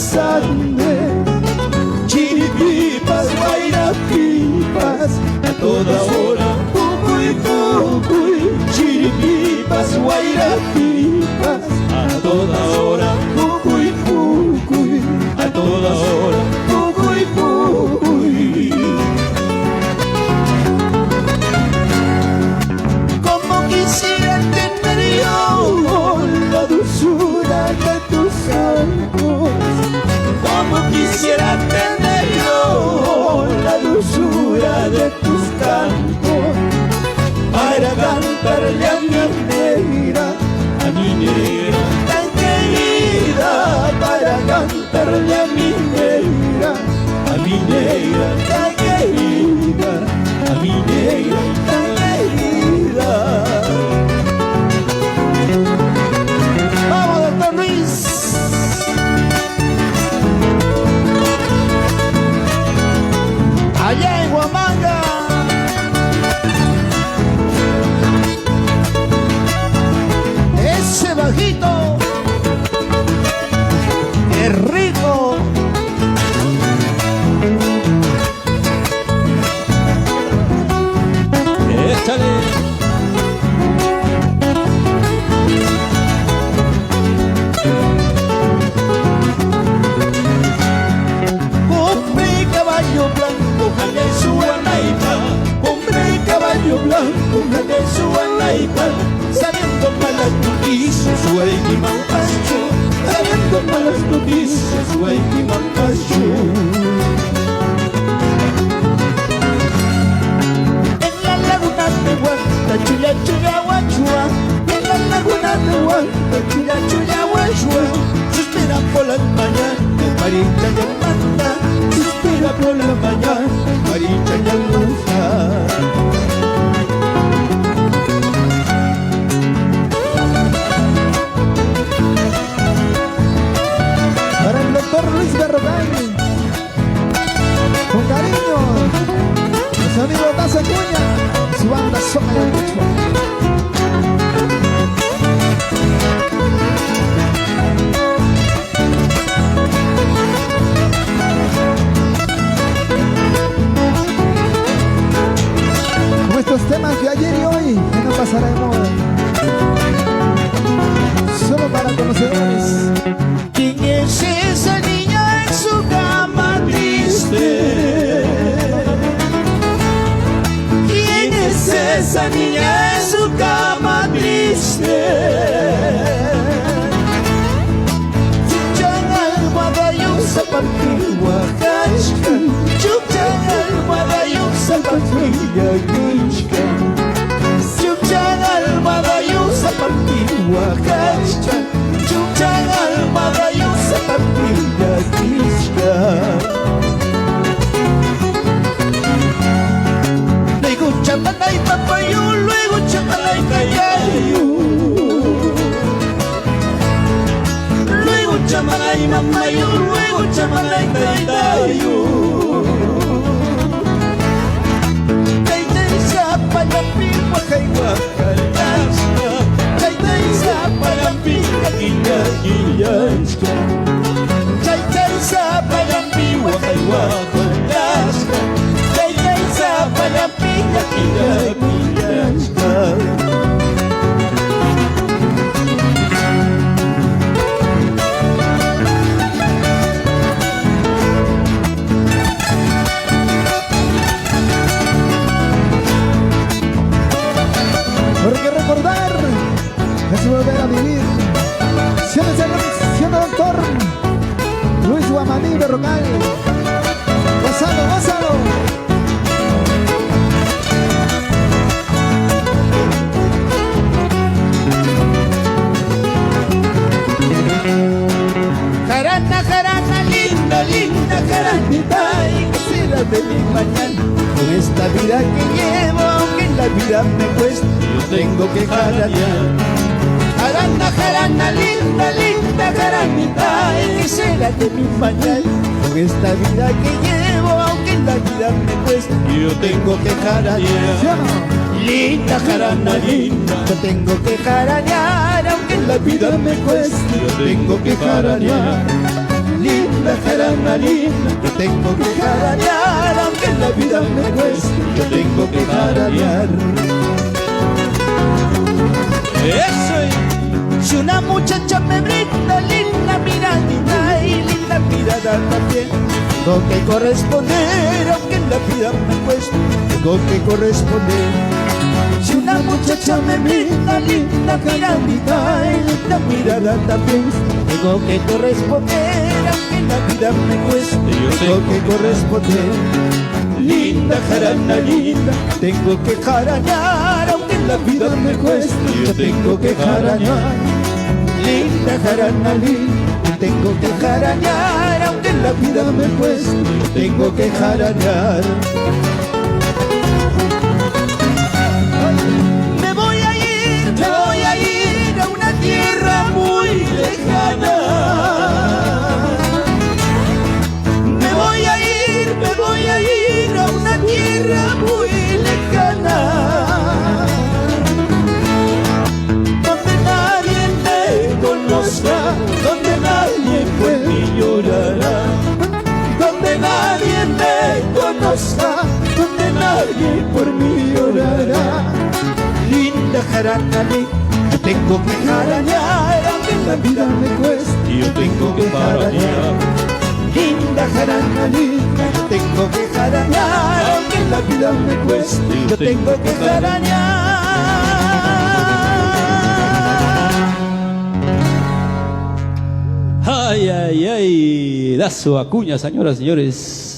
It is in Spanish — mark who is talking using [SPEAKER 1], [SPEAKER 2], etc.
[SPEAKER 1] sangre. Chiripipas, guairapipas, a toda hora, cucuy, cucuy. Chiripipas, guairapipas, a toda hora, cucuy, cucuy. A toda hora, cucuy, cucuy. Como quisiera tener yo la dulzura de tus ojos, como quisiera tener yo la dulzura de tus cantos, para cantarle a mi negra tan querida, para cantarle a mi negra tan querida, a mi negra tan querida. ¡Vamos, doctor Luis! Allá en Huamanga. Ese bajito, qué rico. Échale. Caballo blanco, jale su anaipa. Compré caballo blanco, jale su anaipa. Sabiendo malas noticias, güey, mi mampacho. Sabiendo malas noticias, güey, mi mampacho. En la laguna de Huanta, chuya, chuya, guachua. En la laguna de Huanta, chuya, chuya, guachua. Suspiran por las mañanas, Marita y Amanda. Suspira por la mañana, Marita y Amanda. Para el doctor Luis Berrocal, con cariño, su amigo Taza Cuña, su banda Soca del Quechua. Estos temas de ayer y hoy que no pasará de moda, solo para conocedores. ¿Quién es esa niña en su cama triste? ¿Quién es esa niña en su cama triste? Chuchan almohada y un zapatillo cachca. Chuchan almohada y un zapatillo cachca. Chuchan almohada y un zapatillo cachca. Chuchan almohada y un zapatillo cachca. Luego chamana y papayu, luego chamana y callayu. Luego chamana y mamayu, luego chamana y callayu. Kaitaiza palapigua kaiwakalashka. Kaitaiza palapigua killakillashka. Kaitaiza palapigua kaiwakalashka. Kaitaiza palapigua killakillashka. Porque recordar es volver a vivir. Siendo doctor Luis Guamaní Berrocal. Gózalo, gózalo. Jarana, jarana, linda, linda jaranita. Y quisiera de mi mañana con esta vida que llevo, aunque la vida me cuesta, yo tengo que jaranear. Jarana, jarana, linda, linda jaranita. Y quisiera de mi mañana con esta vida que llevo, aunque la vida me cuesta, yo tengo que jaranear. Linda jarana, linda, yo tengo que jaranear, aunque la vida me cueste, yo tengo que jaranear. Linda jarana linda, yo tengo que jaranear, aunque la vida me cueste, yo tengo que jaranear.
[SPEAKER 2] Eso es.
[SPEAKER 1] Si una muchacha me brinda linda miradita y linda mirada también, tengo que corresponder, aunque la vida me cueste, tengo que corresponder. Si una muchacha me brinda linda miradita y linda mirada también, tengo que corresponder, aunque la vida me cueste, tengo que corresponder. Linda jarana linda, tengo que jaranear, aunque la vida me cueste, yo tengo que jaranear. Linda jarana linda, tengo que jaranear, aunque la vida me cueste, yo tengo que jaranear. Me voy a ir a una tierra muy lejana. Me voy a ir a una tierra muy lejana, donde nadie me conozca, donde nadie por mí llorará, donde nadie me conozca, donde nadie por mí llorará. Linda jarana linda, yo tengo que jaranear, aunque la vida me cueste, yo tengo que jaranear. Linda jarana linda, yo tengo que jaranear, aunque la vida me cueste, yo tengo que jaranear.
[SPEAKER 2] Ay, ay, ay. Da su acuña, señoras y señores.